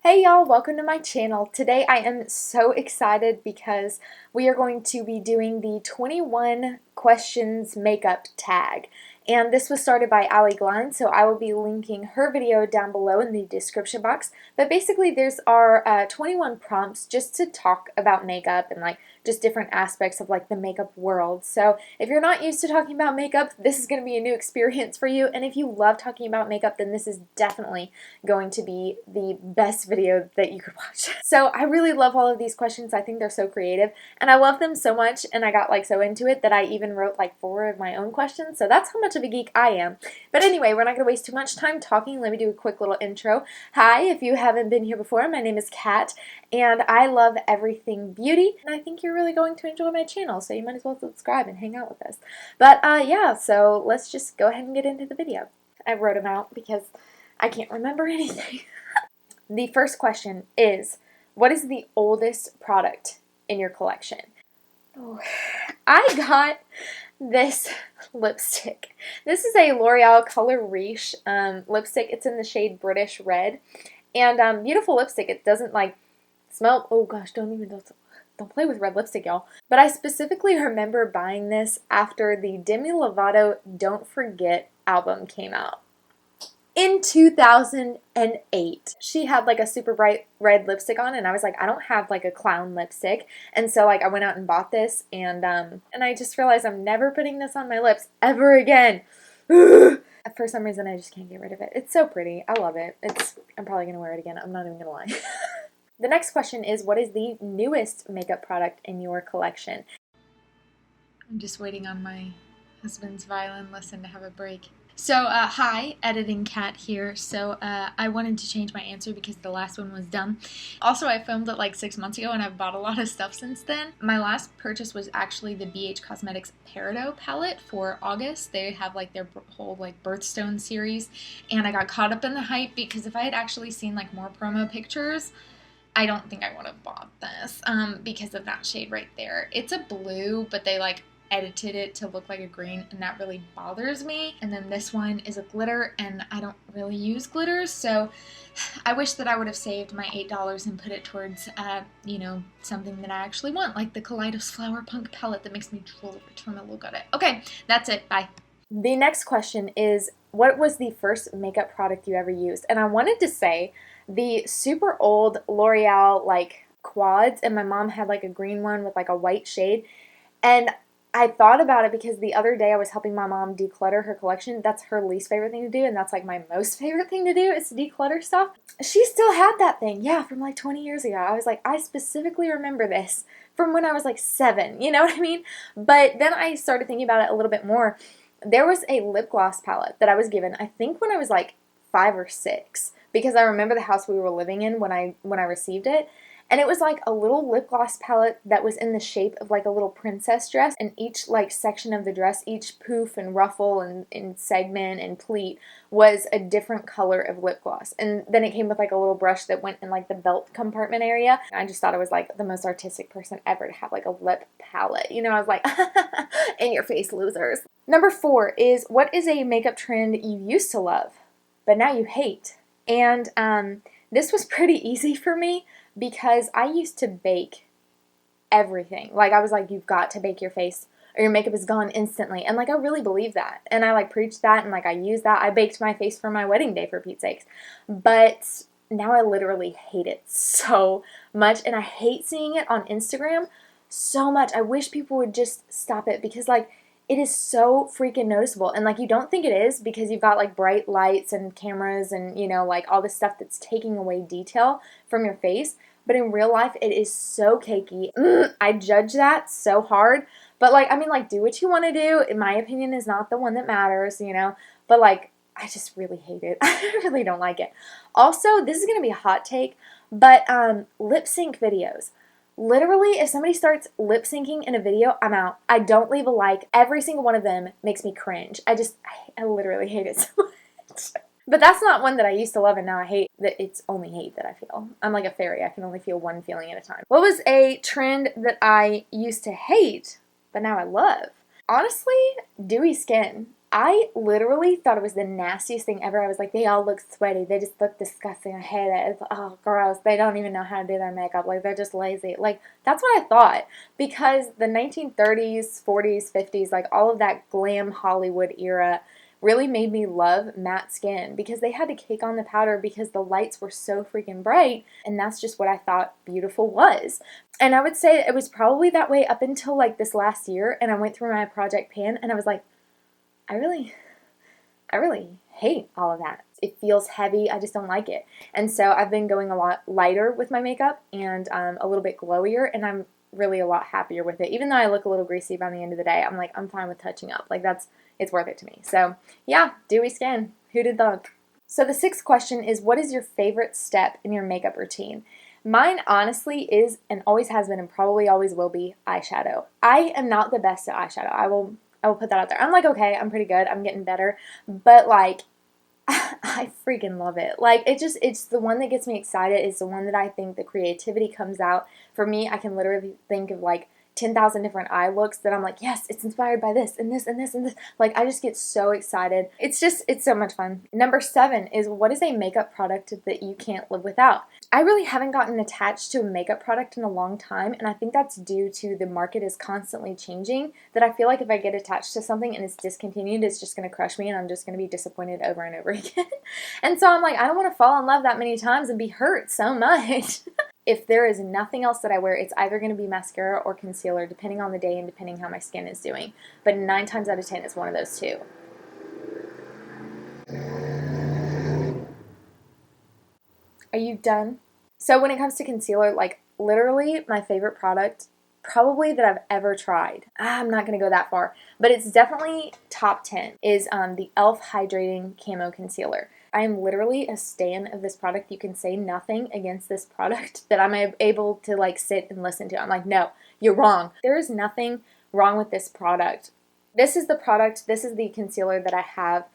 Hey y'all, welcome to my channel. Today I am so excited because we are going to be doing the 21 questions makeup tag. And this was started by Allie Glines, so I will be linking her video down below in the description box. But basically there's our 21 prompts just to talk about makeup and just different aspects of the makeup world. So if you're not used to talking about makeup, this is going to be a new experience for you. And if you love talking about makeup, then this is definitely going to be the best video that you could watch. So I really love all of these questions. I think they're so creative and I love them so much, and I got so into it that I even wrote 4 of my own questions. So that's how much of a geek I am. But anyway, we're not going to waste too much time talking. Let me do a quick little intro. Hi, if you haven't been here before, my name is Kat and I love everything beauty, and I think you're really going to enjoy my channel, so you might as well subscribe and hang out with us. But yeah, so let's just go ahead and get into the video. I wrote them out because I can't remember anything. The first question is, what is the oldest product in your collection? Oh, I got this lipstick. This is a L'Oreal Color Riche lipstick. It's in the shade British Red. And beautiful lipstick. It doesn't smell, oh gosh, don't play with red lipstick, y'all. But I specifically remember buying this after the Demi Lovato Don't Forget album came out in 2008. She had a super bright red lipstick on, and I was I don't have a clown lipstick. And so I went out and bought this, and I just realized I'm never putting this on my lips ever again. For some reason I just can't get rid of it. It's so pretty. I love it. I'm probably gonna wear it again. I'm not even gonna lie. The next question is, what is the newest makeup product in your collection? I'm just waiting on my husband's violin lesson to have a break. So, hi, Editing Cat here. So, I wanted to change my answer because the last one was dumb. Also, I filmed it 6 months ago and I've bought a lot of stuff since then. My last purchase was actually the BH Cosmetics Peridot palette for August. They have their whole birthstone series, and I got caught up in the hype because if I had actually seen more promo pictures, I don't think I would have bought this because of that shade right there. It's a blue, but they edited it to look like a green, and that really bothers me. And then this one is a glitter, and I don't really use glitters, so I wish that I would have saved my $8 and put it towards, something that I actually want, like the Kaleidos Flower Punk palette that makes me drool every time I look at it. Okay, that's it. Bye. The next question is, what was the first makeup product you ever used? And I wanted to say the super old L'Oreal quads, and my mom had a green one with a white shade. And I thought about it because the other day I was helping my mom declutter her collection. That's her least favorite thing to do, and that's my most favorite thing to do is to declutter stuff. She still had that thing, yeah, from 20 years ago. I was I specifically remember this from when I was 7, you know what I mean? But then I started thinking about it a little bit more. There was a lip gloss palette that I was given, I think when I was 5 or 6, because I remember the house we were living in when I received it. And it was a little lip gloss palette that was in the shape of a little princess dress. And each section of the dress, each poof and ruffle and segment and pleat was a different color of lip gloss. And then it came with a little brush that went in the belt compartment area. I just thought I was the most artistic person ever to have a lip palette. You know, I was in your face, losers. Number 4 is, what is a makeup trend you used to love, but now you hate? And this was pretty easy for me, because I used to bake everything. I was you've got to bake your face or your makeup is gone instantly. And I really believe that. And I preached that, and I used that. I baked my face for my wedding day, for Pete's sakes. But now I literally hate it so much, and I hate seeing it on Instagram so much. I wish people would just stop it, because it is so freaking noticeable. And you don't think it is, because you've got bright lights and cameras and all this stuff that's taking away detail from your face. But in real life, it is so cakey. I judge that so hard. But do what you want to do. In my opinion, is not the one that matters, But I just really hate it. I really don't like it. Also, this is going to be a hot take, but lip sync videos. Literally, if somebody starts lip syncing in a video, I'm out. I don't leave a like. Every single one of them makes me cringe. I literally hate it so much. But that's not one that I used to love and now I hate. That it's only hate that I feel. I'm like a fairy. I can only feel one feeling at a time. What was a trend that I used to hate, but now I love? Honestly, dewy skin. I literally thought it was the nastiest thing ever. I was like, they all look sweaty. They just look disgusting. I hate it. It's, oh, gross. They don't even know how to do their makeup. Like, they're just lazy. Like, that's what I thought. Because the 1930s, 40s, 50s, like, all of that glam Hollywood era really made me love matte skin because they had to cake on the powder because the lights were so freaking bright, and that's just what I thought beautiful was. And I would say it was probably that way up until like this last year, and I went through my project pan and I was like, I really hate all of that. It feels heavy. I just don't like it. And so I've been going a lot lighter with my makeup and a little bit glowier, and I'm really a lot happier with it. Even though I look a little greasy by the end of the day, I'm like, I'm fine with touching up. Like, it's worth it to me. So yeah, dewy skin. Who did that? So the sixth question is, what is your favorite step in your makeup routine? Mine honestly is, and always has been and probably always will be, eyeshadow. I am not the best at eyeshadow. I will put that out there. I'm like, okay, I'm pretty good. I'm getting better. But like, I freaking love it. Like, it's the one that gets me excited. It's the one that I think the creativity comes out. For me, I can literally think of like 10,000 different eye looks that I'm like, yes, it's inspired by this and this and this and this. Like, I just get so excited. It's so much fun. Number 7 is, what is a makeup product that you can't live without? I really haven't gotten attached to a makeup product in a long time, and I think that's due to the market is constantly changing, that I feel like if I get attached to something and it's discontinued, it's just going to crush me and I'm just going to be disappointed over and over again. And so I'm like, I don't want to fall in love that many times and be hurt so much. If there is nothing else that I wear, it's either going to be mascara or concealer, depending on the day and depending how my skin is doing. But 9 times out of 10, it's one of those two. Are you done? So when it comes to concealer, like, literally my favorite product probably that I've ever tried, I'm not going to go that far, but it's definitely top 10, is the e.l.f. Hydrating Camo Concealer. I am literally a stan of this product. You can say nothing against this product that I'm able to like sit and listen to. I'm like, no, you're wrong. There is nothing wrong with this product. This is the product, this is the concealer that I have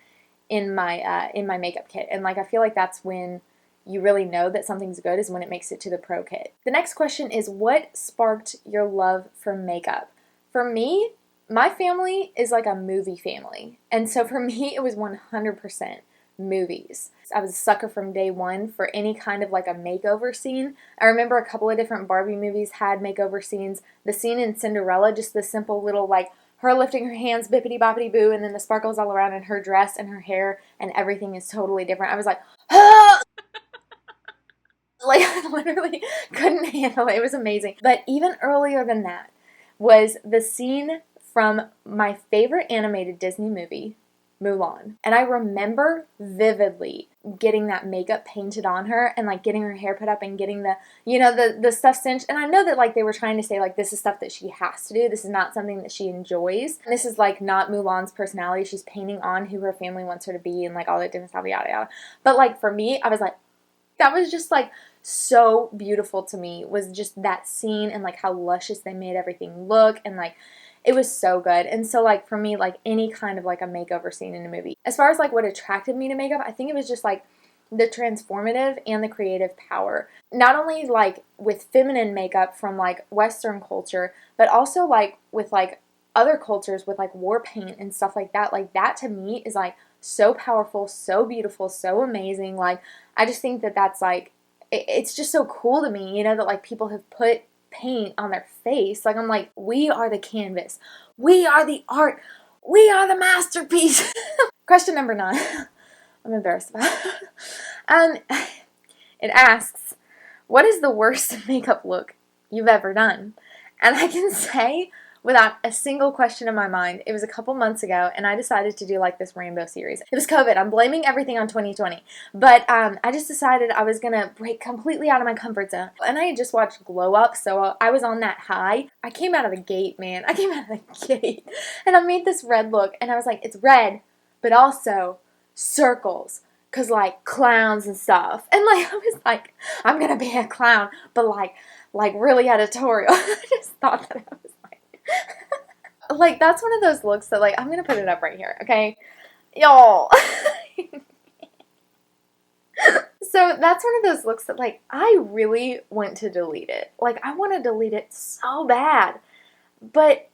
in my makeup kit. And like, I feel like that's when you really know that something's good, is when it makes it to the pro kit. The next question is, what sparked your love for makeup? For me, my family is like a movie family. And so for me, it was 100% movies. I was a sucker from day one for any kind of like a makeover scene. I remember a couple of different Barbie movies had makeover scenes. The scene in Cinderella, just the simple little like her lifting her hands, bippity boppity boo, and then the sparkles all around in her dress and her hair, and everything is totally different. I was like, ah! Like, I literally couldn't handle it. It was amazing. But even earlier than that was the scene from my favorite animated Disney movie, Mulan. And I remember vividly getting that makeup painted on her and like getting her hair put up and getting the, you know, the stuff cinched. And I know that like they were trying to say like this is stuff that she has to do. This is not something that she enjoys. And this is like not Mulan's personality. She's painting on who her family wants her to be and like all that different stuff, yada yada. But like for me, I was like, that was just like so beautiful to me, was just that scene and like how luscious they made everything look, and like it was so good. And so like for me, like any kind of like a makeover scene in a movie, as far as like what attracted me to makeup, I think it was just like the transformative and the creative power, not only like with feminine makeup from like Western culture, but also like with like other cultures with like war paint and stuff like that. Like that to me is like so powerful, so beautiful, so amazing. Like I just think that that's like, it's just so cool to me, you know, that like people have put paint on their face. Like I'm like, we are the canvas, we are the art, we are the masterpiece. Question number 9. I'm embarrassed about it. It asks, what is the worst makeup look you've ever done? And I can say without a single question in my mind, it was a couple months ago, and I decided to do like this rainbow series. It was COVID. I'm blaming everything on 2020. But I just decided I was going to break completely out of my comfort zone. And I had just watched Glow Up, so I was on that high. I came out of the gate, man. I came out of the gate. And I made this red look, and I was like, it's red, but also circles. Because like clowns and stuff. And like I was like, I'm going to be a clown, but like really editorial. I just thought that I was like, that's one of those looks that, like, I'm going to put it up right here, okay? Y'all. So that's one of those looks that, like, I really want to delete it. Like, I want to delete it so bad. But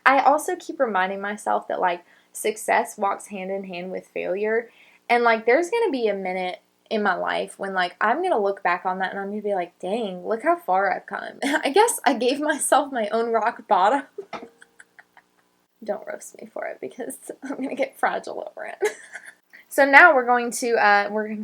I also keep reminding myself that, like, success walks hand in hand with failure. And like there's going to be a minute in my life when like I'm going to look back on that and I'm going to be like, dang, look how far I've come. I guess I gave myself my own rock bottom. Don't roast me for it because I'm going to get fragile over it. So now we're going to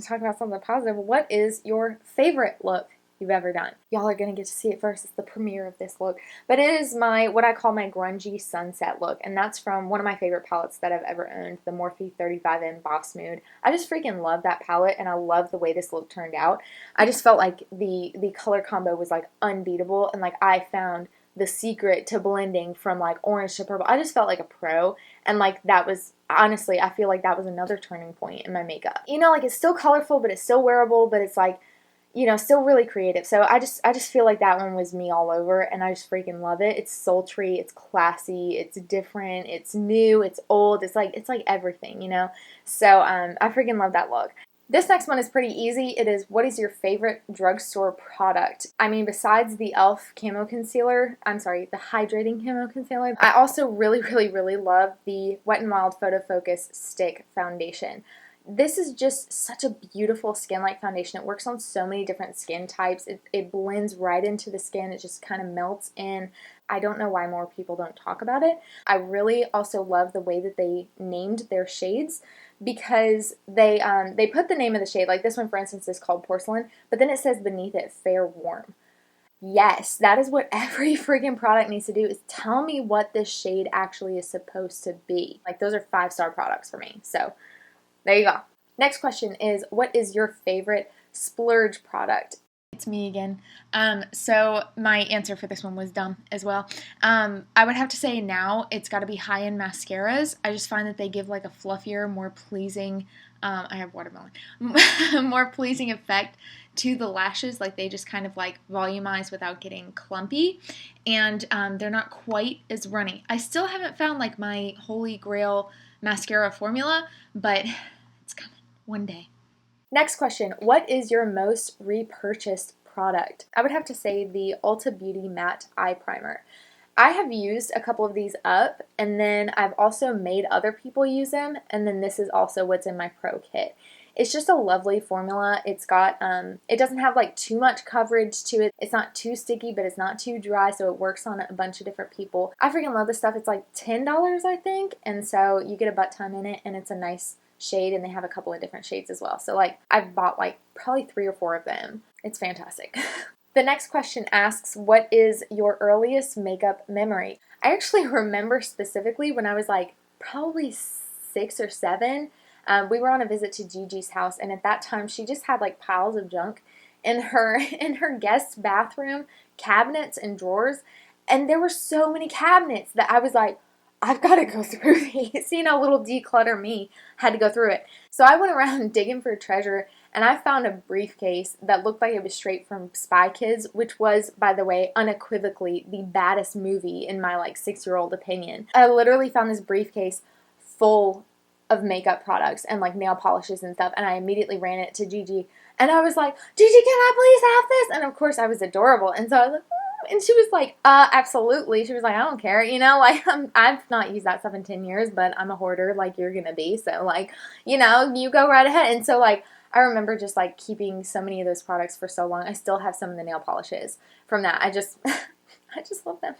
talk about something positive. What is your favorite look you've ever done? Y'all are going to get to see it first. It's the premiere of this look. But it is what I call my grungy sunset look. And that's from one of my favorite palettes that I've ever owned, the Morphe 35N Boss Mood. I just freaking love that palette, and I love the way this look turned out. I just felt like the color combo was like unbeatable, and like I found the secret to blending from like orange to purple. I just felt like a pro, and like that was, honestly, I feel like that was another turning point in my makeup. You know, like it's still colorful, but it's still wearable, but it's like, you know, still really creative. So I just feel like that one was me all over, and I just freaking love it. It's sultry, it's classy, it's different, it's new, it's old, it's like everything, you know? So I freaking love that look. This next one is pretty easy. It is, what is your favorite drugstore product? I mean, besides the e.l.f. camo concealer, the hydrating camo concealer, I also really, really, really love the Wet n Wild Photo Focus Stick Foundation. This is just such a beautiful skin-like foundation. It works on so many different skin types. It blends right into the skin. It just kind of melts in. I don't know why more people don't talk about it. I really also love the way that they named their shades, because they put the name of the shade, like this one for instance is called Porcelain, but then it says beneath it Fair Warm. Yes, that is what every freaking product needs to do, is tell me what this shade actually is supposed to be. Like those are 5-star products for me. So there you go. Next question is, what is your favorite Splurge product? It's me again. So my answer for this one was dumb as well. I would have to say now it's got to be high-end mascaras. I just find that they give like a fluffier, more pleasing, I have watermelon, more pleasing effect to the lashes. Like they just kind of like volumize without getting clumpy, and they're not quite as runny. I still haven't found like my holy grail mascara formula, but it's coming one day. Next question, what is your most repurchased product? I would have to say the Ulta Beauty Matte Eye Primer. I have used a couple of these up, and then I've also made other people use them, and then this is also what's in my pro kit. It's just a lovely formula. It's got, it doesn't have like too much coverage to it. It's not too sticky, but it's not too dry, so it works on a bunch of different people. I freaking love this stuff. It's like $10, I think, and so you get a butt ton in it, and it's a nice shade, and they have a couple of different shades as well. So like I've bought like probably 3 or 4 of them. It's fantastic. The next question asks, what is your earliest makeup memory? I actually remember specifically when I was like probably 6 or 7. We were on a visit to Gigi's house, and at that time she just had like piles of junk in her guest bathroom, cabinets and drawers, and there were so many cabinets that I was like, I've got to go through these. You know, little declutter me had to go through it. So I went around digging for treasure, and I found a briefcase that looked like it was straight from Spy Kids, which was, by the way, unequivocally the baddest movie in my like 6-year-old opinion. I literally found this briefcase full of makeup products and like nail polishes and stuff, and I immediately ran it to Gigi, and I was like, Gigi, can I please have this? And of course I was adorable, and so I was like, and she was like, absolutely. She was like, I don't care, you know, like, I've not used that stuff in 10 years, but I'm a hoarder like you're gonna be, so, like, you know, you go right ahead. And so, like, I remember just, like, keeping so many of those products for so long. I still have some of the nail polishes from that. I just love them.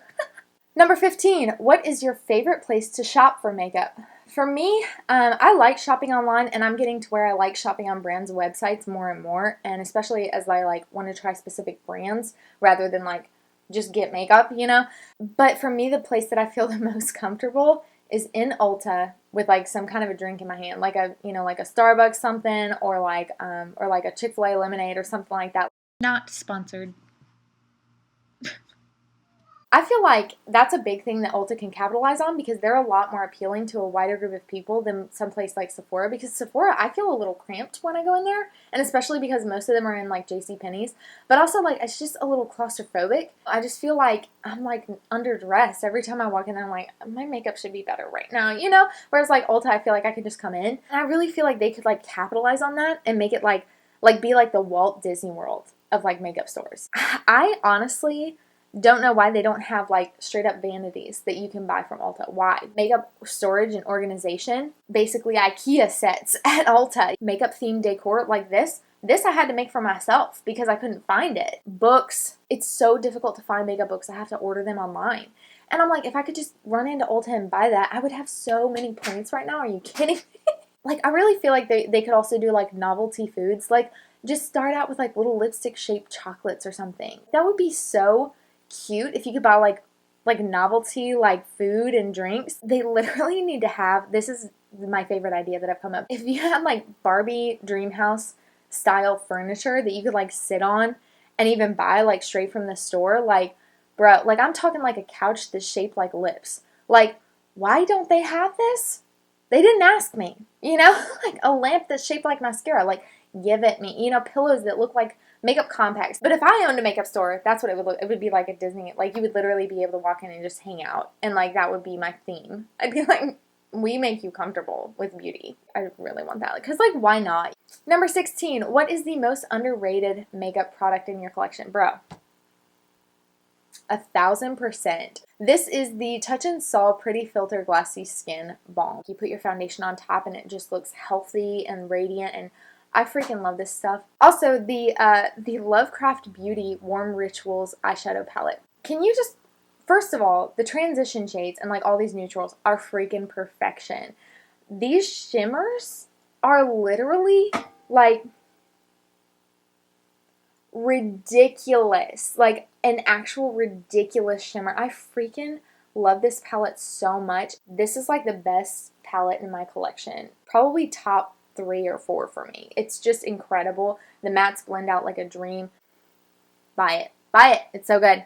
Number 15, what is your favorite place to shop for makeup? For me, I like shopping online, and I'm getting to where I like shopping on brands' websites more and more, and especially as I, like, want to try specific brands rather than, like, just get makeup, you know. But for me, the place that I feel the most comfortable is in Ulta with like some kind of a drink in my hand, like a, you know, like a Starbucks something, or like a Chick-fil-A lemonade or something like that. Not sponsored. I feel like that's a big thing that Ulta can capitalize on, because they're a lot more appealing to a wider group of people than someplace like Sephora, because Sephora, I feel a little cramped when I go in there, and especially because most of them are in like JCPenney's, but also like it's just a little claustrophobic. I just feel like I'm like underdressed every time I walk in there. I'm like, my makeup should be better right now, you know? Whereas like Ulta, I feel like I could just come in, and I really feel like they could like capitalize on that and make it like be like the Walt Disney World of like makeup stores. I honestly don't know why they don't have like straight up vanities that you can buy from Ulta. Why? Makeup storage and organization, basically IKEA sets at Ulta. Makeup themed decor like this. This I had to make for myself because I couldn't find it. Books. It's so difficult to find makeup books. I have to order them online. And I'm like, if I could just run into Ulta and buy that, I would have so many points right now. Are you kidding me? Like, I really feel like they could also do like novelty foods. Like, just start out with like little lipstick shaped chocolates or something. That would be so cute if you could buy like novelty like food and drinks. They literally need to have, this is my favorite idea that I've come up. If you had like Barbie dream house style furniture that you could like sit on and even buy like straight from the store, like, bro, like I'm talking like a couch that's shaped like lips. Like, why don't they have this? They didn't ask me, you know? Like a lamp that's shaped like mascara, like give it me. You know, pillows that look like makeup compacts. But if I owned a makeup store, that's what it would look. It would be like a Disney, like you would literally be able to walk in and just hang out. And like that would be my theme. I'd be like, we make you comfortable with beauty. I really want that. Because like, why not? Number 16, what is the most underrated makeup product in your collection? Bro. 1000%. This is the Touch and Sol Pretty Filter Glassy Skin Balm. You put your foundation on top and it just looks healthy and radiant, and I freaking love this stuff. Also, the Lovecraft Beauty Warm Rituals eyeshadow palette. Can you just, first of all, the transition shades and like all these neutrals are freaking perfection. These shimmers are literally like ridiculous, like an actual ridiculous shimmer. I freaking love this palette so much. This is like the best palette in my collection. Probably top 3 or 4 for me. It's just incredible. The mattes blend out like a dream. Buy it. Buy it. It's so good.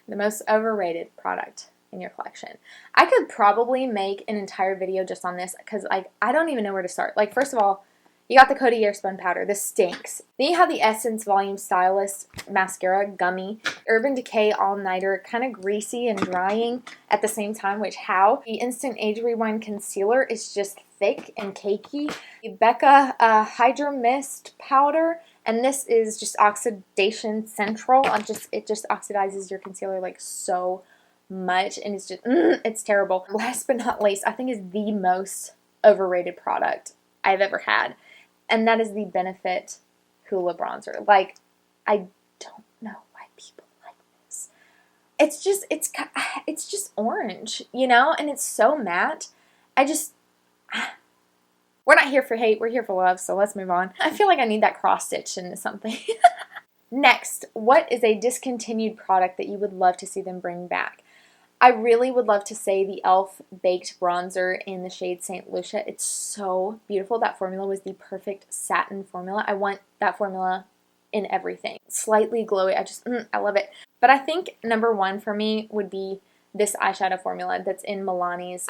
The most overrated product in your collection. I could probably make an entire video just on this because like I don't even know where to start. Like, first of all, you got the Coty Airspun powder. This stinks. Then you have the Essence Volume Stylist Mascara, gummy. Urban Decay All Nighter, kind of greasy and drying at the same time, which how? The Instant Age Rewind Concealer is just thick and cakey. The Becca Hydra Mist Powder, and this is just Oxidation Central. It just oxidizes your concealer like so much, and it's just, it's terrible. Last but not least, I think is the most overrated product I've ever had. And that is the Benefit Hoola Bronzer. Like, I don't know why people like this. It's just orange, you know? And it's so matte. We're not here for hate. We're here for love, so let's move on. I feel like I need that cross-stitch into something. Next, what is a discontinued product that you would love to see them bring back? I really would love to say the e.l.f. Baked Bronzer in the shade St. Lucia. It's so beautiful. That formula was the perfect satin formula. I want that formula in everything. Slightly glowy. I love it. But I think number 1 for me would be this eyeshadow formula that's in Milani's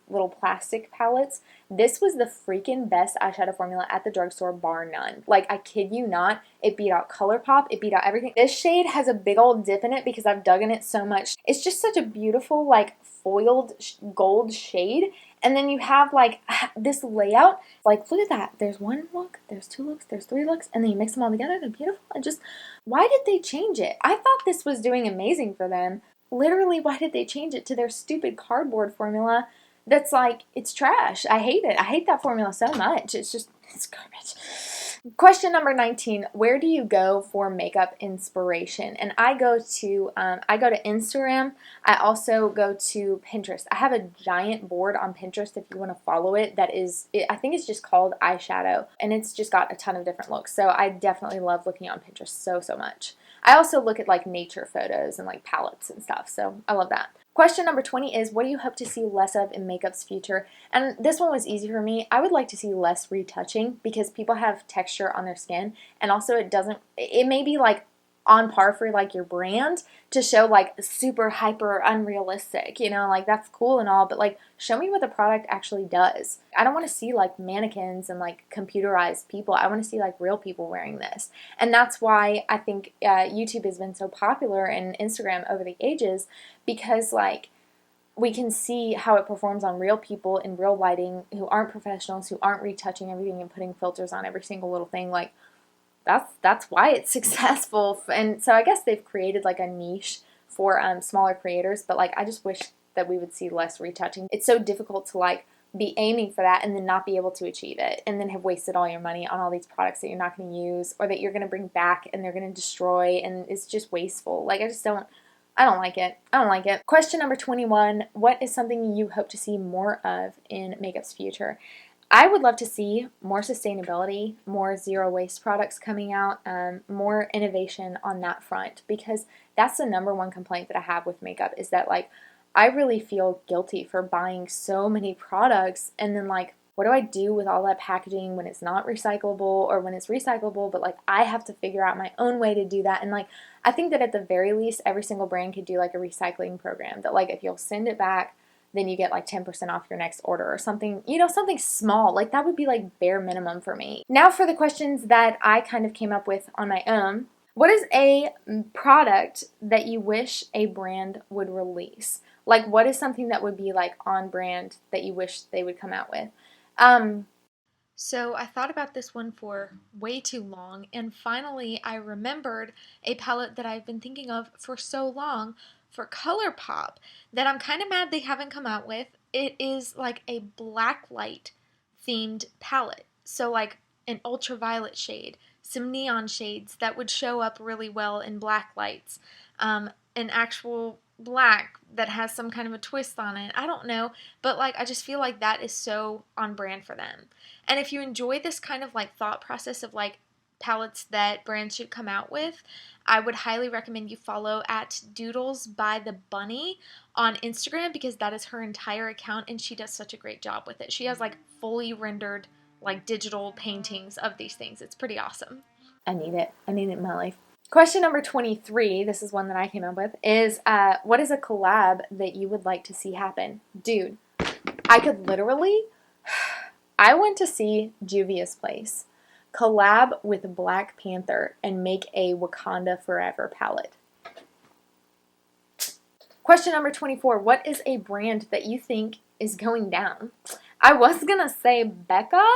little plastic palettes. This was the freaking best eyeshadow formula at the drugstore, bar none. Like, I kid you not, it beat out ColourPop, it beat out everything. This shade has a big old dip in it because I've dug in it so much. It's just such a beautiful, like, foiled gold shade. And then you have, like, this layout. Like, look at that. There's 1 look, there's 2 looks, there's 3 looks, and then you mix them all together. They're beautiful. Why did they change it? I thought this was doing amazing for them. Literally, why did they change it to their stupid cardboard formula that's like, it's trash. I hate it. I hate that formula so much. It's garbage. Question number 19, where do you go for makeup inspiration? And I go to Instagram. I also go to Pinterest. I have a giant board on Pinterest if you want to follow it. I think it's just called Eyeshadow, and it's just got a ton of different looks. So I definitely love looking on Pinterest so much. I also look at like nature photos and like palettes and stuff. So I love that. Question number 20 is, what do you hope to see less of in makeup's future? And this one was easy for me. I would like to see less retouching because people have texture on their skin, and also it may be like on par for like your brand to show like super hyper unrealistic, you know, like that's cool and all, but like show me what the product actually does. I don't want to see like mannequins and like computerized people. I want to see like real people wearing this. And that's why I think YouTube has been so popular and Instagram over the ages, because like we can see how it performs on real people in real lighting who aren't professionals, who aren't retouching everything and putting filters on every single little thing. Like that's why it's successful. And so I guess they've created like a niche for smaller creators, but like I just wish that we would see less retouching. It's so difficult to like be aiming for that and then not be able to achieve it, and then have wasted all your money on all these products that you're not going to use or that you're going to bring back and they're going to destroy, and it's just wasteful. Like I don't like it. I don't like it. Question number 21, what is something you hope to see more of in makeup's future? I would love to see more sustainability, more zero waste products coming out, more innovation on that front, because that's the number one complaint that I have with makeup, is that like I really feel guilty for buying so many products, and then like what do I do with all that packaging when it's not recyclable, or when it's recyclable but like I have to figure out my own way to do that. And like I think that at the very least every single brand could do like a recycling program that like if you'll send it back, then you get like 10% off your next order or something, you know, something small. Like that would be like bare minimum for me. Now for the questions that I kind of came up with on my own. What is a product that you wish a brand would release? Like what is something that would be like on brand that you wish they would come out with? So I thought about this one for way too long, and finally I remembered a palette that I've been thinking of for so long for ColourPop that I'm kind of mad they haven't come out with. It is like a black light themed palette. So like an ultraviolet shade, some neon shades that would show up really well in black lights, an actual black that has some kind of a twist on it. I don't know, but like I just feel like that is so on brand for them. And if you enjoy this kind of like thought process of like palettes that brands should come out with, I would highly recommend you follow at Doodles by the Bunny on Instagram, because that is her entire account and she does such a great job with it. She has like fully rendered like digital paintings of these things. It's pretty awesome. I need it. I need it in my life. Question number 23, this is one that I came up with, is what is a collab that you would like to see happen? Dude, I could literally, I want to see Juvia's Place collab with Black Panther and make a Wakanda Forever palette. Question number 24, what is a brand that you think is going down? I was going to say Becca,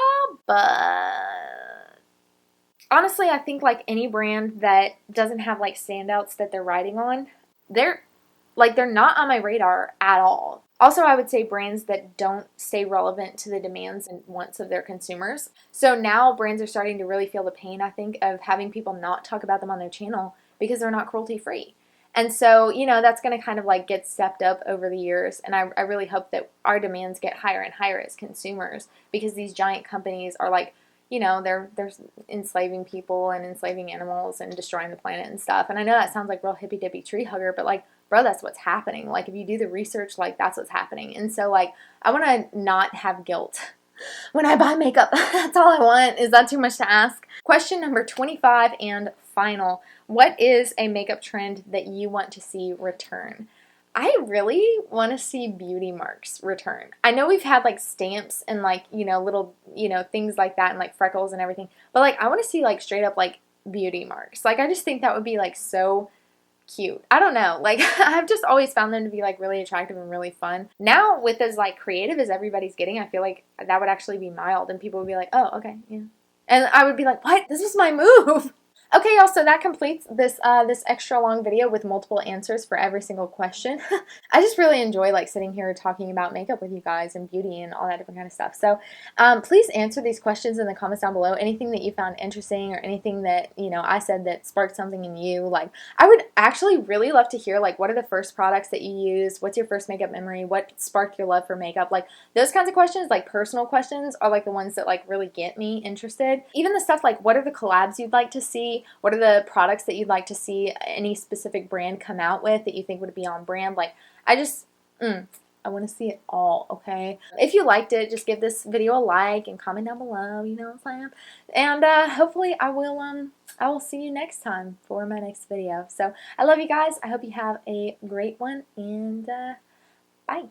but honestly, I think like any brand that doesn't have like standouts that they're riding on, they're not on my radar at all. Also, I would say brands that don't stay relevant to the demands and wants of their consumers. So now brands are starting to really feel the pain, I think, of having people not talk about them on their channel because they're not cruelty free. And so, you know, that's going to kind of like get stepped up over the years. And I really hope that our demands get higher and higher as consumers, because these giant companies are like, you know, they're enslaving people and enslaving animals and destroying the planet and stuff. And I know that sounds like real hippy-dippy tree hugger, but like, bro, that's what's happening. Like, if you do the research, like, that's what's happening. And so, like, I want to not have guilt when I buy makeup. That's all I want. Is that too much to ask? Question number 25 and final. What is a makeup trend that you want to see return? I really want to see beauty marks return. I know we've had like stamps and like, you know, little, you know, things like that and like freckles and everything. But like I want to see like straight up like beauty marks. Like I just think that would be like so cute. I don't know. Like I've just always found them to be like really attractive and really fun. Now with as like creative as everybody's getting, I feel like that would actually be mild and people would be like, oh, okay, yeah. And I would be like, what? This was my move. Okay, y'all, so that completes this this extra long video with multiple answers for every single question. I just really enjoy like sitting here talking about makeup with you guys and beauty and all that different kind of stuff. So please answer these questions in the comments down below. Anything that you found interesting or anything that, you know, I said that sparked something in you. Like, I would actually really love to hear like what are the first products that you used? What's your first makeup memory? What sparked your love for makeup? Like those kinds of questions, like personal questions, are like the ones that like really get me interested. Even the stuff like what are the collabs you'd like to see? What are the products that you'd like to see any specific brand come out with that you think would be on brand? Like, I just, I want to see it all, okay? If you liked it, just give this video a like and comment down below, you know what I'm saying? And hopefully I will see you next time for my next video. So, I love you guys. I hope you have a great one, and bye.